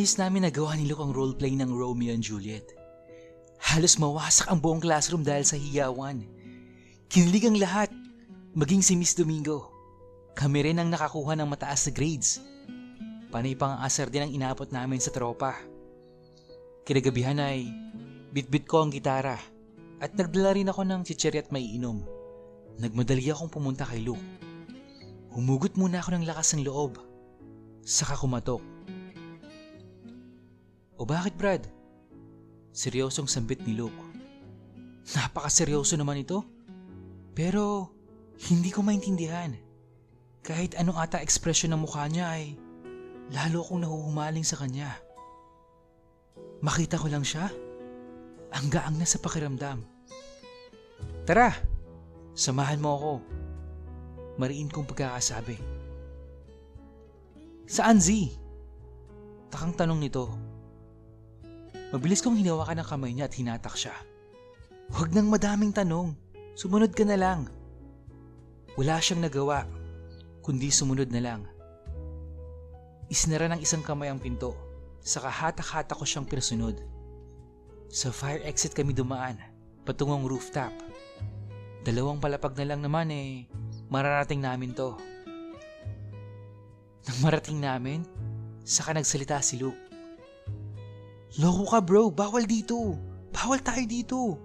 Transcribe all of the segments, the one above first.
Maayos namin nagawa ni Luke ang roleplay ng Romeo and Juliet. Halos mawasak ang buong classroom dahil sa hiyawan. Kinilig ang lahat, maging si Miss Domingo. Kami rin ang nakakuha ng mataas na grades. Panay pang asar din ang inabot namin sa tropa. Kinagabihan ay bitbit ko ang gitara at nagdala rin ako ng chichiri at maiinom. Nagmadali akong pumunta kay Luke. Humugot muna ako ng lakas ng loob. Saka kumatok. O bakit, Brad? Seryosong sambit ni Luke. Napakaseryoso naman ito. Pero hindi ko maintindihan. Kahit anong ata ekspresyon ng mukha niya ay lalo akong nahuhumaling sa kanya. Makita ko lang siya, ang gaang na sa pakiramdam. Tara, samahan mo ako. Mariin kong pagkakasabi. Saan, Z? Takang tanong nito. Mabilis kong hinawakan ang kamay niya at hinatak siya. Huwag nang madaming tanong. Sumunod ka na lang. Wala siyang nagawa, kundi sumunod na lang. Isinara ng isang kamay ang pinto, saka hatak-hatak ko siyang pinasunod. Sa fire exit kami dumaan, patungong rooftop. 2 palapag na lang naman mararating namin to. Nang marating namin, saka nagsalita si Luke. Loko ka bro, bawal dito. Bawal tayo dito.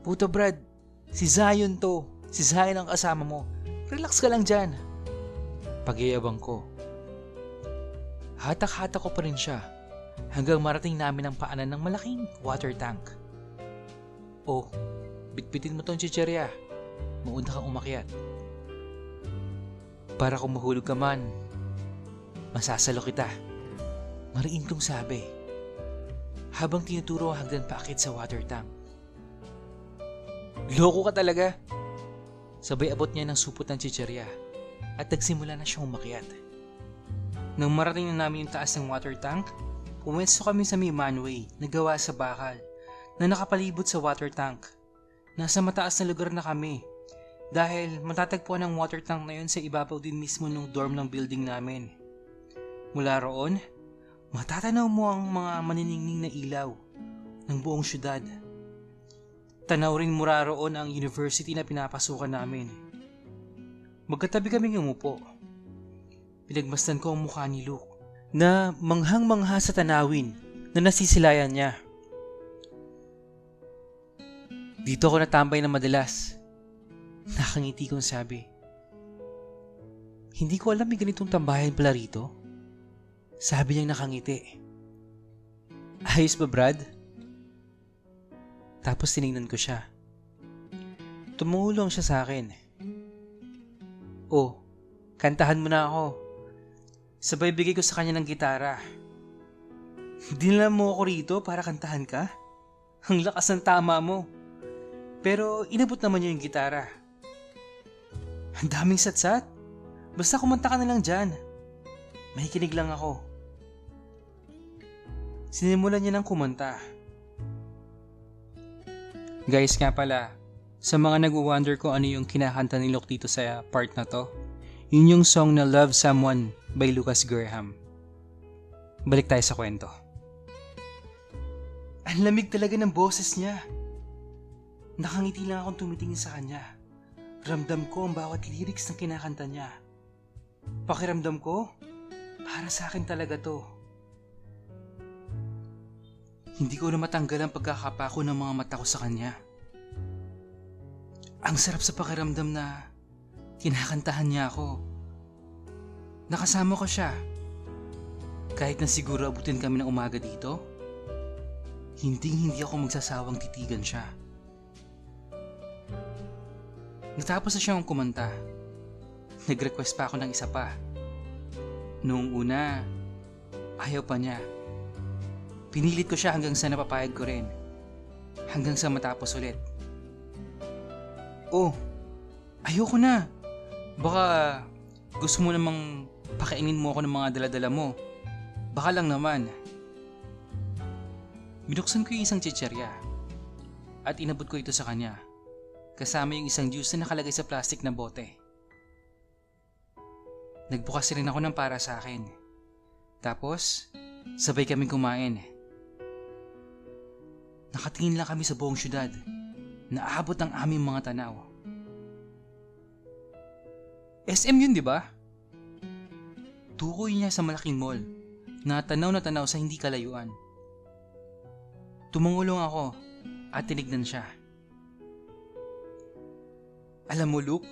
Puto Brad, si Zion to. Si Zion ang kasama mo. Relax ka lang dyan. Pagyayabang ko. Hatak-hatak ko pa rin siya hanggang marating namin ang paanan ng malaking water tank. Oh, bitbitin mo tong chicherya. Mauna kang umakyat. Para kung mahulog ka man, masasalo kita. Mariin kong sabi, habang tinuturo ang hagdan paakit sa water tank. Loko ka talaga. Sabay abot niya ng supot ng chicherya at nagsimula na siyang umakyat. Nang marating na namin yung taas ng water tank, pumesto kami sa may manway na gawa sa bakal na nakapalibot sa water tank. Nasa mataas na lugar na kami dahil matatagpuan ang water tank na yun sa ibabaw din mismo ng dorm ng building namin. Mula roon, matatanaw mo ang mga maniningning na ilaw ng buong syudad. Tanaw rin mula roon ang university na pinapasukan namin. Magkatabi kaming umupo. Pinagmasdan ko ang mukha ni Luke na manghang-mangha sa tanawin na nasisilayan niya. Dito ako natambay na madalas. Nakangiti kong sabi. Hindi ko alam may ganitong tambayan pala rito. Sabi niyang nakangiti. Ayos ba, Brad? Tapos tinignan ko siya. Tumulong siya sa akin. Oh, kantahan mo na ako. Sabay bigay ko sa kanya ng gitara. Dinala mo ako rito para kantahan ka? Ang lakas ng tama mo. Pero inabot naman niya yung gitara. Ang daming satsat. Basta kumanta ka na lang dyan. Makikinig lang ako. Sinimulan niya ng kumanta. Guys nga pala, sa mga nag-wonder ko ano yung kinakanta ni Luke dito sa part na to, yun yung song na Love Someone by Lucas Graham. Balik tayo sa kwento. Ang lamig talaga ng boses niya. Nakangiti lang akong tumitingin sa kanya. Ramdam ko ang bawat lyrics ng kinakanta niya. Pakiramdam ko, para sa akin talaga to. Hindi ko na matanggal ang pagkakapako ng mga mata ko sa kanya. Ang sarap sa pakiramdam na kinakantahan niya ako. Nakasama ko siya. Kahit na siguro abutin kami ng umaga dito, hindi ako magsasawang titigan siya. Natapos na siyang kumanta. Nag-request pa ako ng isa pa. Noong una, ayaw pa niya. Pinilit ko siya hanggang sa napapayag ko rin. Hanggang sa matapos ulit. Oh, ayoko na. Baka gusto mo namang pakainin mo ako ng mga daladala mo. Baka lang naman. Binuksan ko yung isang chicherya at inabot ko ito sa kanya. Kasama yung isang juice na nakalagay sa plastic na bote. Nagbukas rin ako ng para sa akin. Tapos, sabay kami kumain. Nakatingin lang kami sa buong syudad. Naabot ang aming mga tanaw. SM yun, di ba? Tukoy niya sa malaking mall na tanaw sa hindi kalayuan. Tumungulong ako at tinignan siya. Alam mo, Luke,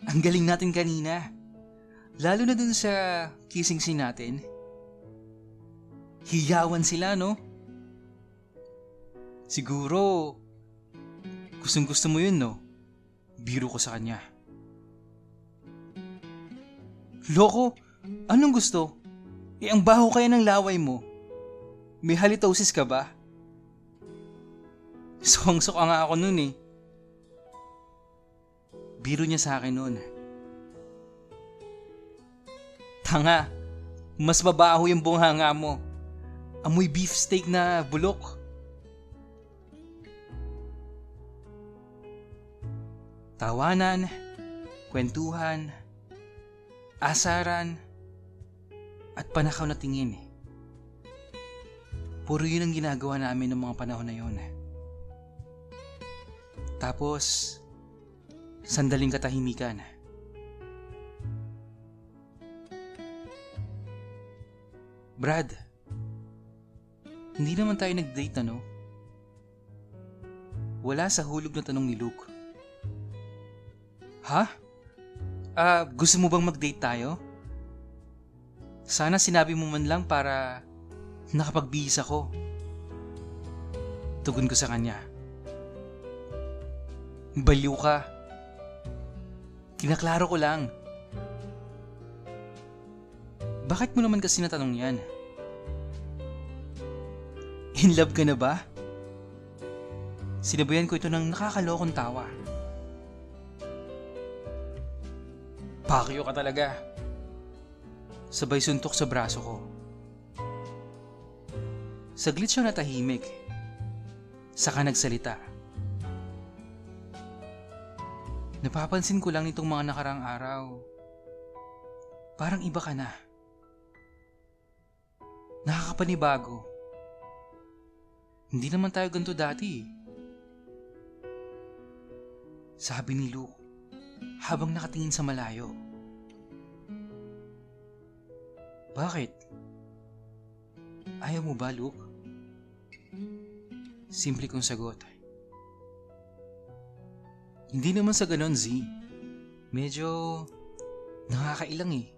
ang galing natin kanina. Lalo na dun sa kissing scene natin. Hiyawan sila, no? Siguro, gustong gusto mo yun, no? Biro ko sa kanya. Loko, anong gusto? Ang baho kaya ng laway mo. May halitosis ka ba? Sukang-suka nga ako nun eh. Biro niya sa akin nun. Tanga, mas mabaho yung bunghanga mo. Amoy beefsteak na bulok. Tawanan, kwentuhan, asaran, at panakaw na tingin. Puro yun ang ginagawa namin ng mga panahon na yun. Tapos, sandaling katahimikan. Brad, hindi naman tayo nag-date, ano? Wala sa hulog na tanong ni Luke. Ha? Gusto mo bang mag-date tayo? Sana sinabi mo man lang para nakapagbihis ako. Tugon ko sa kanya. Baliw ka. Kinaklaro ko lang. Bakit mo naman kasi natanong yan? In love ka na ba? Sinabayan ko ito ng nakakalokong tawa. Pakyo ka talaga. Sabay suntok sa braso ko. Saglit siya natahimik. Saka nagsalita. Napapansin ko lang nitong mga nakarang araw. Parang iba ka na. Nakakapanibago. Hindi naman tayo ganito dati. Sabi ni Luke habang nakatingin sa malayo. Bakit? Ayaw mo ba, Luke? Simple kong sagot. Hindi naman sa ganon, Z. Medyo nakakailang eh.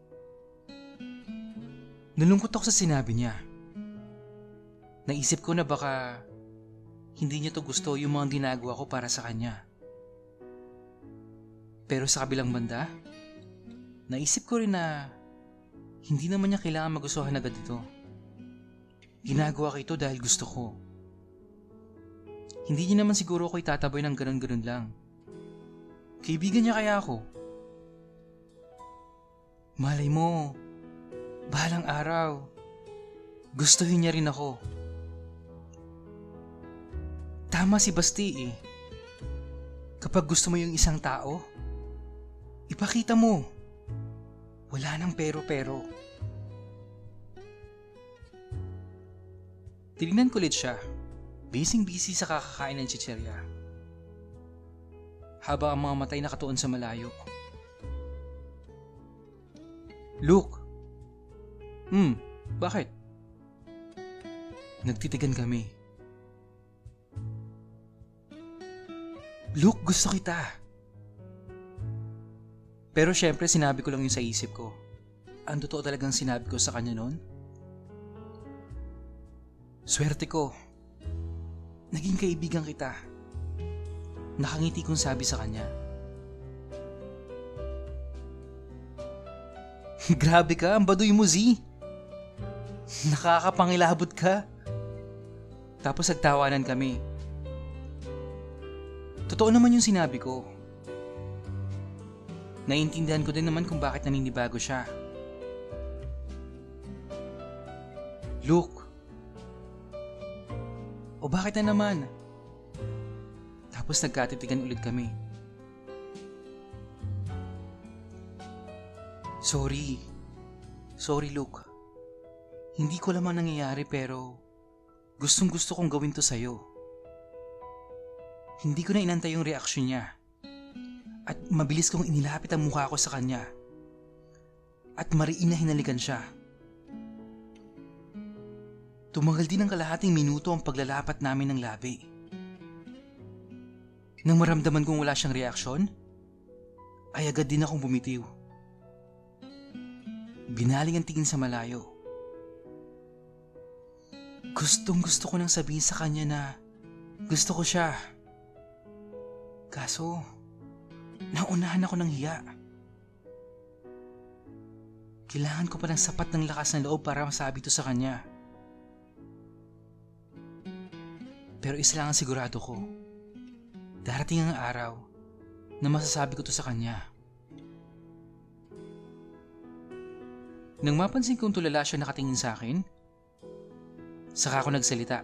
Nalungkot ako sa sinabi niya. Naisip ko na baka hindi niya to gusto yung mga ginagawa ko para sa kanya. Pero sa kabilang banda, naisip ko rin na hindi naman niya kailangan magustuhan agad ito. Ginagawa ko ito dahil gusto ko. Hindi niya naman siguro ako itataboy ng ganon-ganon lang. Kaibigan niya kaya ako. Malay mo, bahalang araw, gustuhin niya rin ako. Tama si Basti eh. Kapag gusto mo yung isang tao, ipakita mo. Wala nang pero-pero. Tinignan ko ulit siya. Busy sa kakakain ng chicherya. Habang ang mga matay nakatuon sa malayo. Luke! Bakit? Nagtitigan kami. Luke, gusto kita. Pero syempre sinabi ko lang yung sa isip ko. Ang totoo talagang sinabi ko sa kanya noon? Swerte ko. Naging kaibigan kita. Nakangiti kong sabi sa kanya. Grabe ka, ang baduy mo, Z. Nakakapangilabot ka. Tapos nagtawanan kami. Totoo naman yung sinabi ko. Naiintindihan ko din naman kung bakit naninibago siya. Luke. O bakit na naman? Tapos nagkatitigan ulit kami. Sorry. Sorry, Luke. Hindi ko alam ang nangyayari pero gustong gusto kong gawin to sa'yo. Hindi ko na inantay yung reaksyon niya. At mabilis kong inilapit ang mukha ko sa kanya. At mariin na hinalikan siya. Tumagal din ng kalahating minuto ang paglalapat namin ng labi. Nang maramdaman kong wala siyang reaksyon, ay agad din akong bumitiw. Binaling ang tingin sa malayo. Gustong gusto ko nang sabihin sa kanya na gusto ko siya. Kaso, naunahan ako ng hiya. Kailangan ko pa ng sapat ng lakas ng loob para masabi ito sa kanya. Pero isa lang ang sigurado ko. Darating ang araw na masasabi ko to sa kanya. Nang mapansin kong tulala siya nakatingin sa akin, saka ako nagsalita.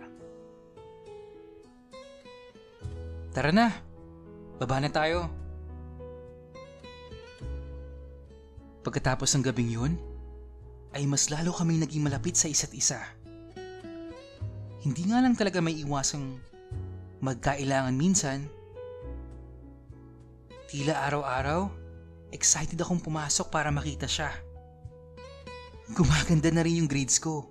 Tara na, baba na tayo. Pagkatapos ng gabing yun, ay mas lalo kaming naging malapit sa isa't isa. Hindi nga lang talaga may iwasang magkailangan minsan. Tila araw-araw, excited akong pumasok para makita siya. Gumaganda na rin yung grades ko.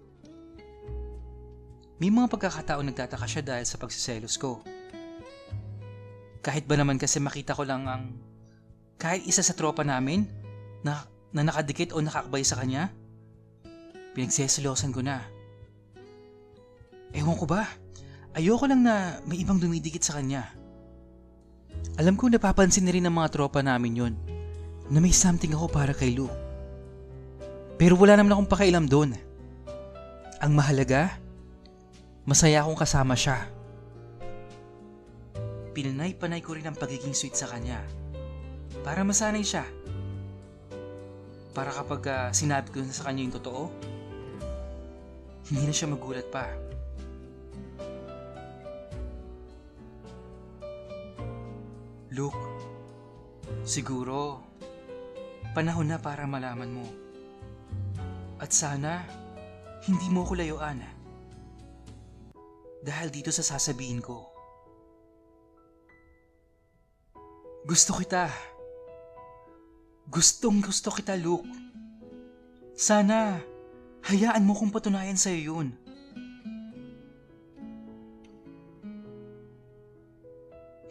May mga pagkakataon nagtataka siya dahil sa pagsiselos ko. Kahit ba naman kasi makita ko lang ang kahit isa sa tropa namin na nakadikit o nakakbay sa kanya, pinagseselosan ko na. Ewan ko ba, ayoko lang na may ibang dumidikit sa kanya. Alam ko napapansin na rin ng mga tropa namin yon na may something ako para kay Lou. Pero wala naman akong pakialam doon. Ang mahalaga, masaya akong kasama siya. Pinanay-panay ko rin ang pagiging sweet sa kanya para masanay siya. Para kapag sinabi ko na sa kanya yung totoo, hindi na siya magulat pa. Luke, siguro, panahon na para malaman mo. At sana, hindi mo ko layuan. Dahil dito sa sasabihin ko. Gusto kita. Gustong gusto kita, Luke. Sana, hayaan mo kong patunayan sa'yo yun.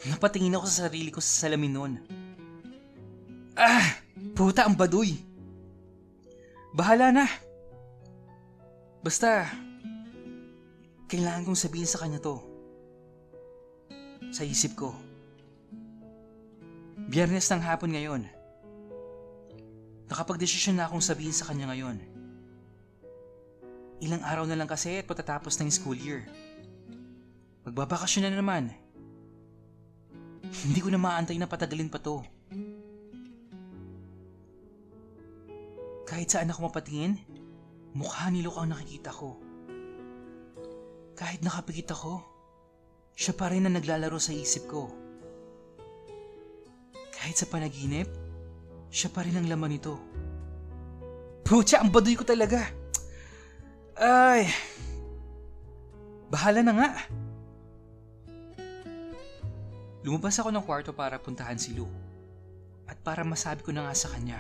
Napatingin ako sa sarili ko sa salamin noon. Puta ang baduy. Bahala na. Basta, kailangan kong sabihin sa kanya to. Sa isip ko. Biyernes ng hapon ngayon. Nakapag-desisyon na akong sabihin sa kanya ngayon. Ilang araw na lang kasi at patatapos ng school year. Magbabakasyon na naman. Hindi ko na maantay na patagalin pa to. Kahit saan ako mapatingin, mukha ni Luke ang nakikita ko. Kahit nakapikit ako, siya pa rin ang naglalaro sa isip ko. Kahit sa panaginip, siya pa rin ang laman nito. Pucha, ang baduy ko talaga. Ay, bahala na nga. Lumabas ako ng kwarto para puntahan si Lou at para masabi ko na nga sa kanya.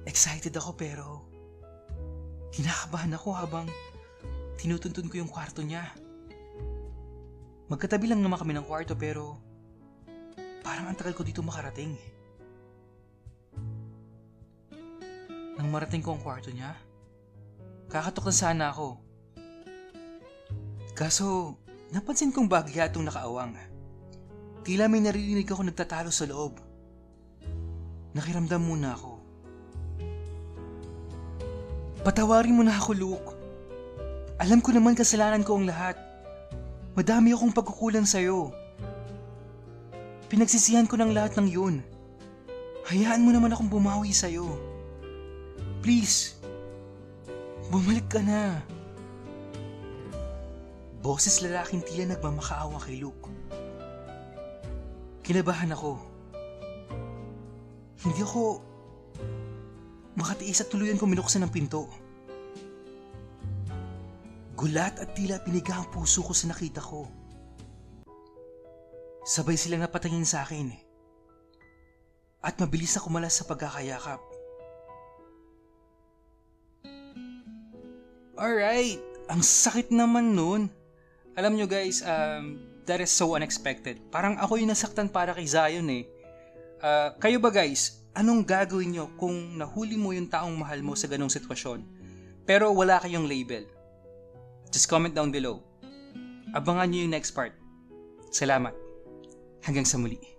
Excited ako pero kinakabahan ako habang tinutuntun ko yung kwarto niya. Magkatabi lang naman kami ng kwarto pero parang ang tagal ko dito makarating. Nang marating ko ang kwarto niya, kakatok na sana ako. Kaso, napansin kong bagya itong nakaawang. Tila may naririnig ako nagtatalo sa loob. Nakiramdam muna ako. Patawarin mo na ako, Luke. Alam ko naman kasalanan ko ang lahat. Madami akong pagkukulang sa'yo. Pinagsisihan ko ng lahat ng yun. Hayaan mo naman akong bumawi sa'yo. Please, bumalik ka na. Boses lalaking tila nagmamakaawa kay Luke. Kinabahan ako. Hindi ako makatiis at tuluyan ko minuksan ng pinto. Gulat at tila piniga ang puso ko sa nakita ko. Sabay silang napatingin sa akin at mabilis na kumalas sa pagkakayakap. Alright, ang sakit naman nun. Alam nyo guys, that is so unexpected. Parang ako yung nasaktan para kay Zion Kayo ba guys, anong gagawin nyo kung nahuli mo yung taong mahal mo sa ganong sitwasyon pero wala kayong label? Just comment down below. Abangan nyo yung next part. Salamat. Hanggang sa muli.